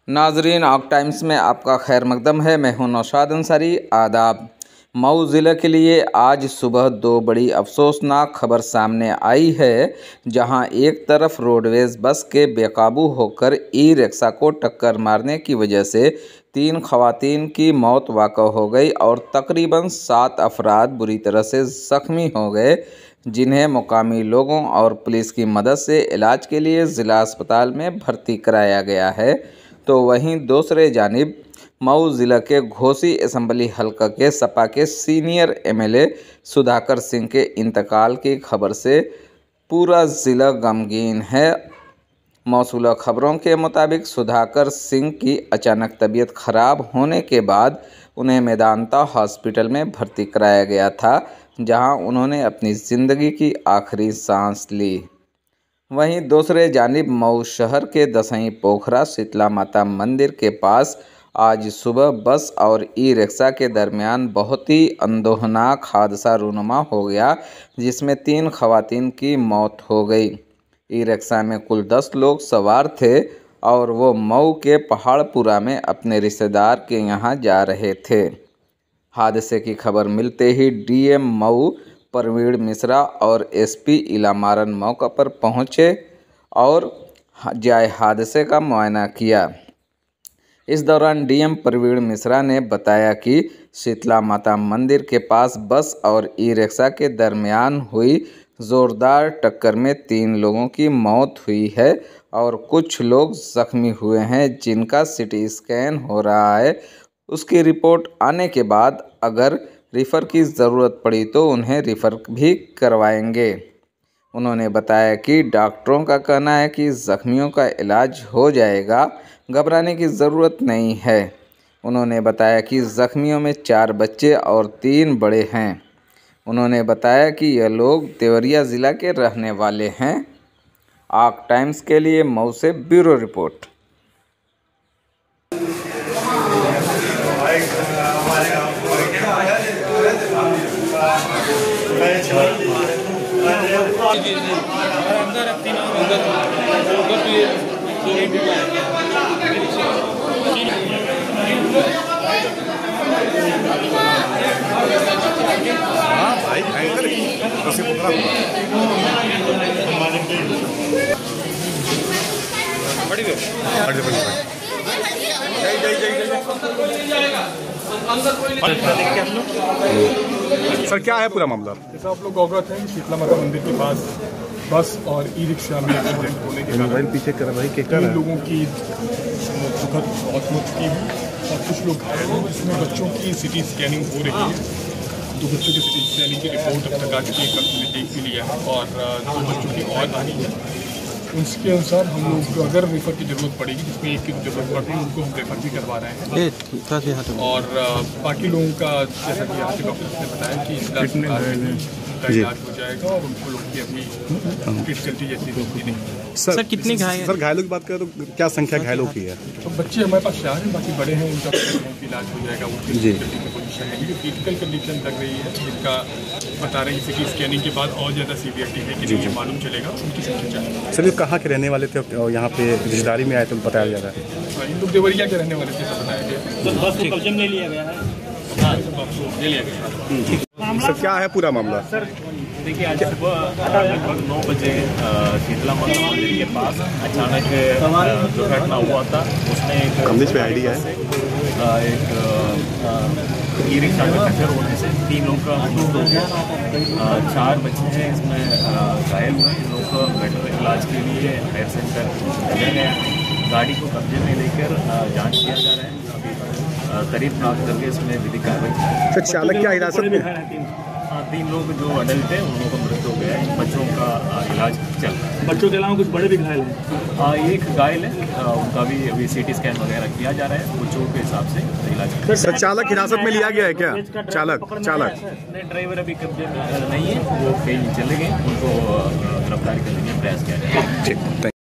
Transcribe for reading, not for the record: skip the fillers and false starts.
नाजरीन, आग टाइम्स में आपका खैर मकदम है। मैं हूं नौशाद अंसारी। आदाब। मऊ ज़िले के लिए आज सुबह दो बड़ी अफसोसनाक खबर सामने आई है, जहां एक तरफ रोडवेज बस के बेकाबू होकर ई रिक्शा को टक्कर मारने की वजह से 3 खवातीन की मौत वाक़ हो गई और तकरीबन 7 अफराद बुरी तरह से ज़ख्मी हो गए, जिन्हें मुकामी लोगों और पुलिस की मदद से इलाज के लिए ज़िला अस्पताल में भर्ती कराया गया है। तो वहीं दूसरे जानिब मऊ ज़िला के घोसी असम्बली हलका के सपा के सीनियर एमएलए सुधाकर सिंह के इंतकाल की खबर से पूरा ज़िला गमगीन है। मौसूला खबरों के मुताबिक सुधाकर सिंह की अचानक तबीयत खराब होने के बाद उन्हें मेदांता हॉस्पिटल में भर्ती कराया गया था, जहां उन्होंने अपनी ज़िंदगी की आखिरी सांस ली। वहीं दूसरे जानिब मऊ शहर के दसई पोखरा शीतला माता मंदिर के पास आज सुबह बस और ई रिक्शा के दरमियान बहुत ही अंदोहनाक हादसा रूनुमा हो गया, जिसमें 3 खवातीन की मौत हो गई। ई रिक्शा में कुल 10 लोग सवार थे और वो मऊ के पहाड़पुरा में अपने रिश्तेदार के यहाँ जा रहे थे। हादसे की खबर मिलते ही डीएम मऊ प्रवीण मिश्रा और एसपी इलामारन मौका पर पहुंचे और जाए हादसे का मुआयना किया। इस दौरान डीएम प्रवीण मिश्रा ने बताया कि शीतला माता मंदिर के पास बस और ई रिक्शा के दरमियान हुई ज़ोरदार टक्कर में 3 लोगों की मौत हुई है और कुछ लोग ज़ख्मी हुए हैं, जिनका सीटी स्कैन हो रहा है। उसकी रिपोर्ट आने के बाद अगर रिफ़र की ज़रूरत पड़ी तो उन्हें रिफ़र भी करवाएंगे। उन्होंने बताया कि डॉक्टरों का कहना है कि ज़ख्मियों का इलाज हो जाएगा, घबराने की ज़रूरत नहीं है। उन्होंने बताया कि ज़ख्मियों में 4 बच्चे और 3 बड़े हैं। उन्होंने बताया कि यह लोग देवरिया ज़िला के रहने वाले हैं। आग टाइम्स के लिए मऊ से ब्यूरो रिपोर्ट। सर, क्या है पूरा मामला? जैसा आप लोग अवगत हैं, शीतला माता मंदिर के पास बस और ई रिक्शा में एक्सीडेंट होने के कारण पीछे कर भाई 3 लोगों की दुखद मौत की है और कुछ लोग घायल हैं, जिसमें बच्चों की सिटी स्कैनिंग हो रही है। 2 बच्चों की सिटी स्कैनिंग की रिपोर्ट अब तक आ चुकी है, हमने देख भी लिया है और 2 बच्चों की और आनी है। उसके अनुसार हम लोग अगर रेफर की ज़रूरत पड़ेगी, जिसमें एक की ज़रूरत पड़ती है, उनको हम रेफर भी करवा रहे हैं। और बाकी लोगों का जैसा कि यहाँ के डॉक्टर्स ने बताया कि उनका इलाज हो जाएगा और उनको लोग की अभी क्रिटिकलिटी जैसी होती नहीं। सर कितने घायल? सर घायलों की बात करें तो क्या संख्या घायलों की है? तो बच्चे हमारे पास 4 हैं, बाकी बड़े हैं, उनका इलाज हो जाएगा। उनकी क्रिटिकल पोजीशन नहीं है, क्रिटिकल कंडीशन लग रही है, जिनका बता रहे हैं सिटी स्कैनिंग के बाद और ज़्यादा सीवियरिटी है कि नहीं मालूम चलेगा। उनकी संख्या सर ये कहाँ के रहने वाले थे और यहाँ पे रिश्तेदारी में आए तो बताया जा रहा है? इन लोग देवरिया के रहने वाले थे, बताया गया। ले लिया गया है। सर क्या है पूरा मामला? सर देखिए, आज सुबह लगभग 9 बजे शीतला माता मंदिर के पास अचानक दुर्घटना हुआ था। उसमें एक ई रिक्शा में टक्कर होने से 3 लोगों का मौत हो गया। 4 बच्चे हैं इसमें घायल हुए। इन लोगों को बेटर इलाज के लिए हायर सेंटर भेजा गया है। गाड़ी को कब्जे में लेकर जांच किया जा रहा है। अभी करीब प्राप्त करके इसमें विधिक कार्रवाई। सर चालक क्या हिरासत में? 3 लोग जो अडल्ट हैं उन लोगों का मृत्यु हो गया है। बच्चों का इलाज चल रहा है। बच्चों के अलावा कुछ बड़े भी घायल हैं? एक घायल है, उनका भी अभी सीटी स्कैन वगैरह किया जा रहा है। बच्चों के हिसाब से इलाज। सर चालक हिरासत में लिया गया है क्या? चालक ड्राइवर अभी कब्जे में नहीं है, वो कहीं चले गए, उनको गिरफ्तार करने का प्रयास किया जाए।